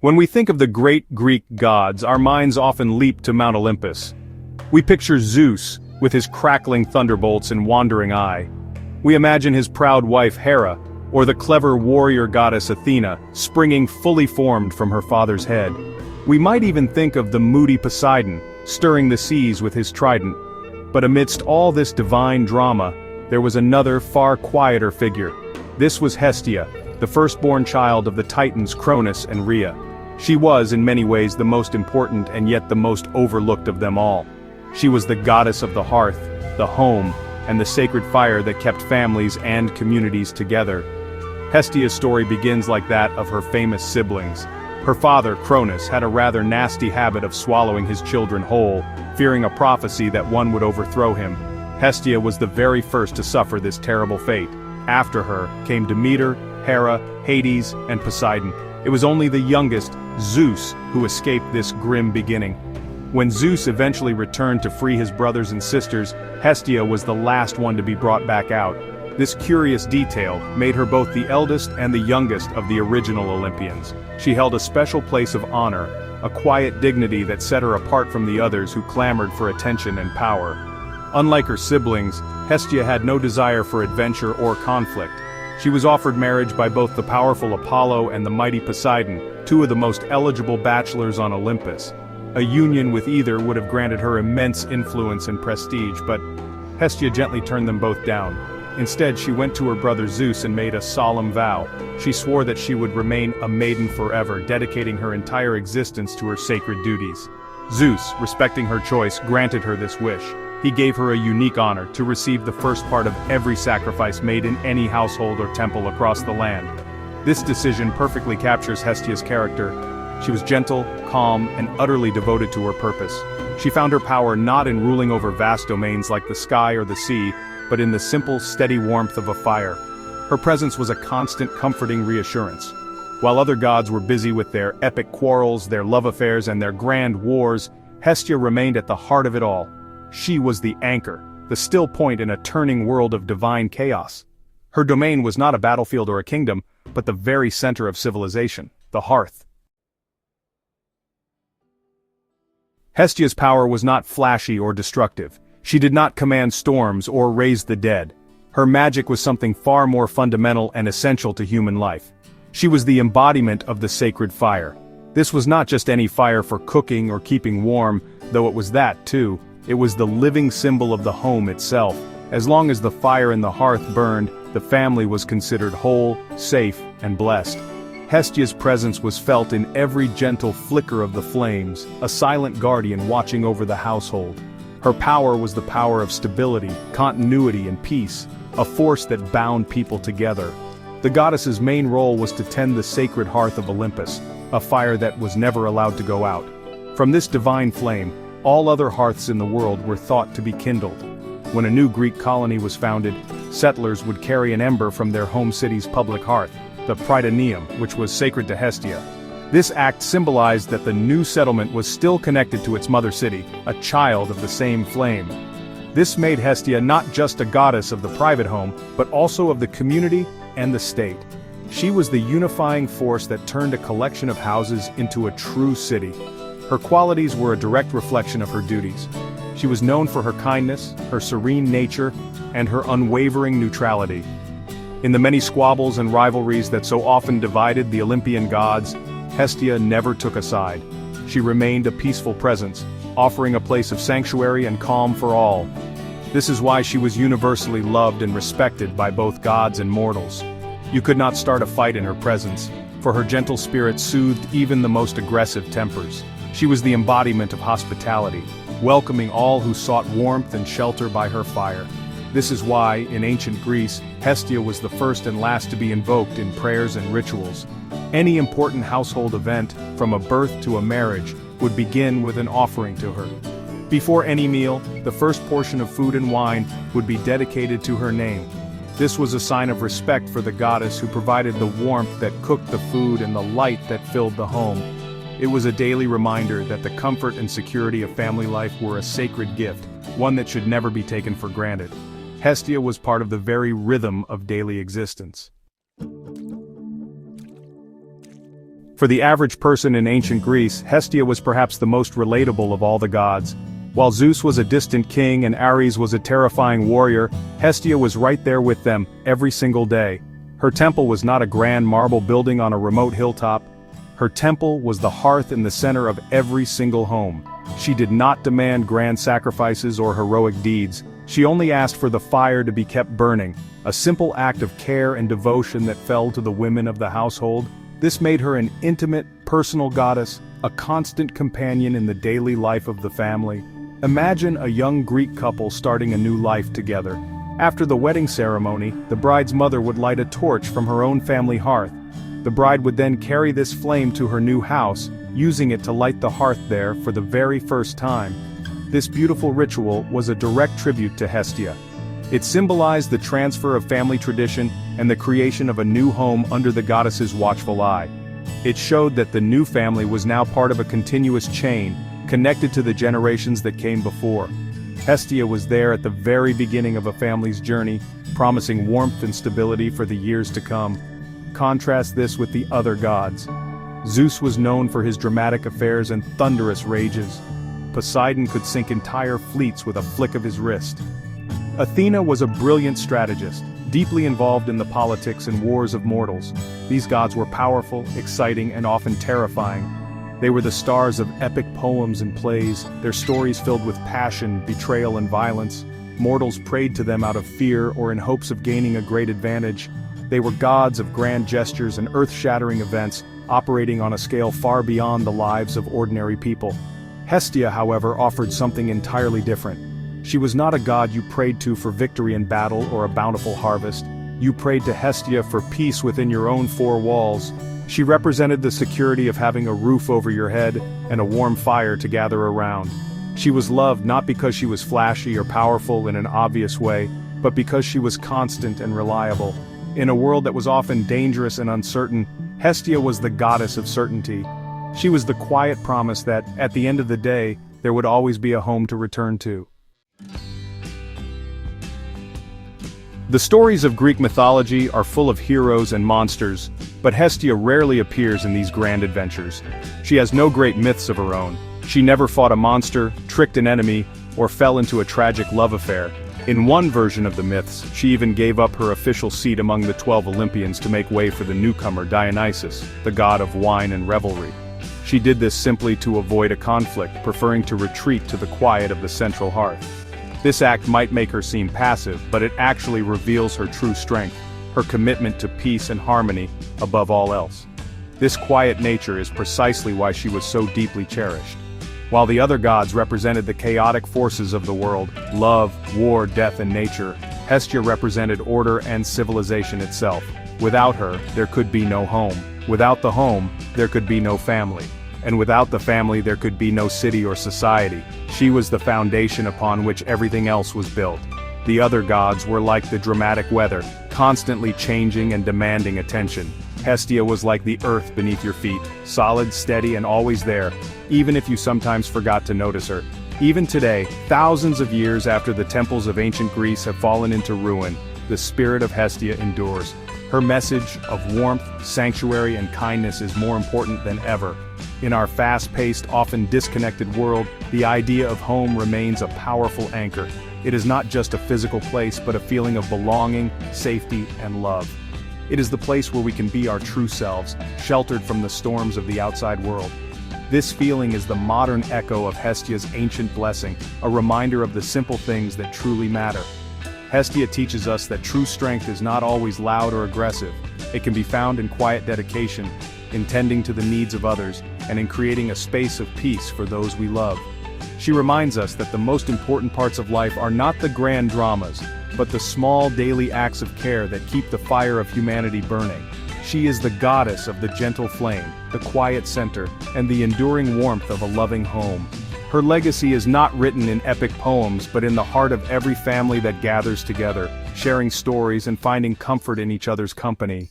When we think of the great Greek gods, our minds often leap to Mount Olympus. We picture Zeus, with his crackling thunderbolts and wandering eye. We imagine his proud wife Hera, or the clever warrior goddess Athena, springing fully formed from her father's head. We might even think of the moody Poseidon, stirring the seas with his trident. But amidst all this divine drama, there was another far quieter figure. This was Hestia, the firstborn child of the Titans Cronus and Rhea. She was, in many ways, the most important and yet the most overlooked of them all. She was the goddess of the hearth, the home, and the sacred fire that kept families and communities together. Hestia's story begins like that of her famous siblings. Her father, Cronus, had a rather nasty habit of swallowing his children whole, fearing a prophecy that one would overthrow him. Hestia was the very first to suffer this terrible fate. After her came Demeter, Hera, Hades, and Poseidon. It was only the youngest, Zeus, who escaped this grim beginning. When Zeus eventually returned to free his brothers and sisters, Hestia was the last one to be brought back out. This curious detail made her both the eldest and the youngest of the original Olympians. She held a special place of honor, a quiet dignity that set her apart from the others who clamored for attention and power. Unlike her siblings, Hestia had no desire for adventure or conflict. She was offered marriage by both the powerful Apollo and the mighty Poseidon, two of the most eligible bachelors on Olympus. A union with either would have granted her immense influence and prestige, but Hestia gently turned them both down. Instead, she went to her brother Zeus and made a solemn vow. She swore that she would remain a maiden forever, dedicating her entire existence to her sacred duties. Zeus, respecting her choice, granted her this wish. He gave her a unique honor to receive the first part of every sacrifice made in any household or temple across the land. This decision perfectly captures Hestia's character. She was gentle, calm, and utterly devoted to her purpose. She found her power not in ruling over vast domains like the sky or the sea, but in the simple, steady warmth of a fire. Her presence was a constant comforting reassurance. While other gods were busy with their epic quarrels, their love affairs, and their grand wars, Hestia remained at the heart of it all. She was the anchor, the still point in a turning world of divine chaos. Her domain was not a battlefield or a kingdom, but the very center of civilization, the hearth. Hestia's power was not flashy or destructive. She did not command storms or raise the dead. Her magic was something far more fundamental and essential to human life. She was the embodiment of the sacred fire. This was not just any fire for cooking or keeping warm, though it was that too. It was the living symbol of the home itself. As long as the fire in the hearth burned, the family was considered whole, safe, and blessed. Hestia's presence was felt in every gentle flicker of the flames, a silent guardian watching over the household. Her power was the power of stability, continuity, and peace, a force that bound people together. The goddess's main role was to tend the sacred hearth of Olympus, a fire that was never allowed to go out. From this divine flame, all other hearths in the world were thought to be kindled. When a new Greek colony was founded, settlers would carry an ember from their home city's public hearth, the Prytaneum, which was sacred to Hestia. This act symbolized that the new settlement was still connected to its mother city, a child of the same flame. This made Hestia not just a goddess of the private home, but also of the community and the state. She was the unifying force that turned a collection of houses into a true city. Her qualities were a direct reflection of her duties. She was known for her kindness, her serene nature, and her unwavering neutrality. In the many squabbles and rivalries that so often divided the Olympian gods, Hestia never took a side. She remained a peaceful presence, offering a place of sanctuary and calm for all. This is why she was universally loved and respected by both gods and mortals. You could not start a fight in her presence, for her gentle spirit soothed even the most aggressive tempers. She was the embodiment of hospitality, welcoming all who sought warmth and shelter by her fire. This is why, in ancient Greece, Hestia was the first and last to be invoked in prayers and rituals. Any important household event, from a birth to a marriage, would begin with an offering to her. Before any meal, the first portion of food and wine would be dedicated to her name. This was a sign of respect for the goddess who provided the warmth that cooked the food and the light that filled the home. It was a daily reminder that the comfort and security of family life were a sacred gift, one that should never be taken for granted. Hestia was part of the very rhythm of daily existence. For the average person in ancient Greece, Hestia was perhaps the most relatable of all the gods. While Zeus was a distant king and Ares was a terrifying warrior, Hestia was right there with them, every single day. Her temple was not a grand marble building on a remote hilltop. Her temple was the hearth in the center of every single home. She did not demand grand sacrifices or heroic deeds. She only asked for the fire to be kept burning, a simple act of care and devotion that fell to the women of the household. This made her an intimate, personal goddess, a constant companion in the daily life of the family. Imagine a young Greek couple starting a new life together. After the wedding ceremony, the bride's mother would light a torch from her own family hearth. The bride would then carry this flame to her new house, using it to light the hearth there for the very first time. This beautiful ritual was a direct tribute to Hestia. It symbolized the transfer of family tradition and the creation of a new home under the goddess's watchful eye. It showed that the new family was now part of a continuous chain, connected to the generations that came before. Hestia was there at the very beginning of a family's journey, promising warmth and stability for the years to come. Contrast this with the other gods. Zeus was known for his dramatic affairs and thunderous rages. Poseidon could sink entire fleets with a flick of his wrist. Athena was a brilliant strategist, deeply involved in the politics and wars of mortals. These gods were powerful, exciting, and often terrifying. They were the stars of epic poems and plays, their stories filled with passion, betrayal, and violence. Mortals prayed to them out of fear or in hopes of gaining a great advantage. They were gods of grand gestures and earth-shattering events, operating on a scale far beyond the lives of ordinary people. Hestia, however, offered something entirely different. She was not a god you prayed to for victory in battle or a bountiful harvest. You prayed to Hestia for peace within your own four walls. She represented the security of having a roof over your head and a warm fire to gather around. She was loved not because she was flashy or powerful in an obvious way, but because she was constant and reliable. In a world that was often dangerous and uncertain, Hestia was the goddess of certainty. She was the quiet promise that, at the end of the day, there would always be a home to return to. The stories of Greek mythology are full of heroes and monsters, but Hestia rarely appears in these grand adventures. She has no great myths of her own. She never fought a monster, tricked an enemy, or fell into a tragic love affair. In one version of the myths, she even gave up her official seat among the 12 Olympians to make way for the newcomer Dionysus, the god of wine and revelry. She did this simply to avoid a conflict, preferring to retreat to the quiet of the central hearth. This act might make her seem passive, but it actually reveals her true strength, her commitment to peace and harmony above all else. This quiet nature is precisely why she was so deeply cherished. While the other gods represented the chaotic forces of the world, love, war, death, and nature, Hestia represented order and civilization itself. Without her, there could be no home. Without the home, there could be no family. And without the family, there could be no city or society. She was the foundation upon which everything else was built. The other gods were like the dramatic weather, constantly changing and demanding attention. Hestia was like the earth beneath your feet, solid, steady, and always there, even if you sometimes forgot to notice her. Even today, thousands of years after the temples of ancient Greece have fallen into ruin, the spirit of Hestia endures. Her message of warmth, sanctuary, and kindness is more important than ever. In our fast-paced, often disconnected world, the idea of home remains a powerful anchor. It is not just a physical place, but a feeling of belonging, safety, and love. It is the place where we can be our true selves, sheltered from the storms of the outside world. This feeling is the modern echo of Hestia's ancient blessing, a reminder of the simple things that truly matter. Hestia teaches us that true strength is not always loud or aggressive. It can be found in quiet dedication, in tending to the needs of others, and in creating a space of peace for those we love. She reminds us that the most important parts of life are not the grand dramas, but the small daily acts of care that keep the fire of humanity burning. She is the goddess of the gentle flame, the quiet center, and the enduring warmth of a loving home. Her legacy is not written in epic poems, but in the heart of every family that gathers together, sharing stories and finding comfort in each other's company.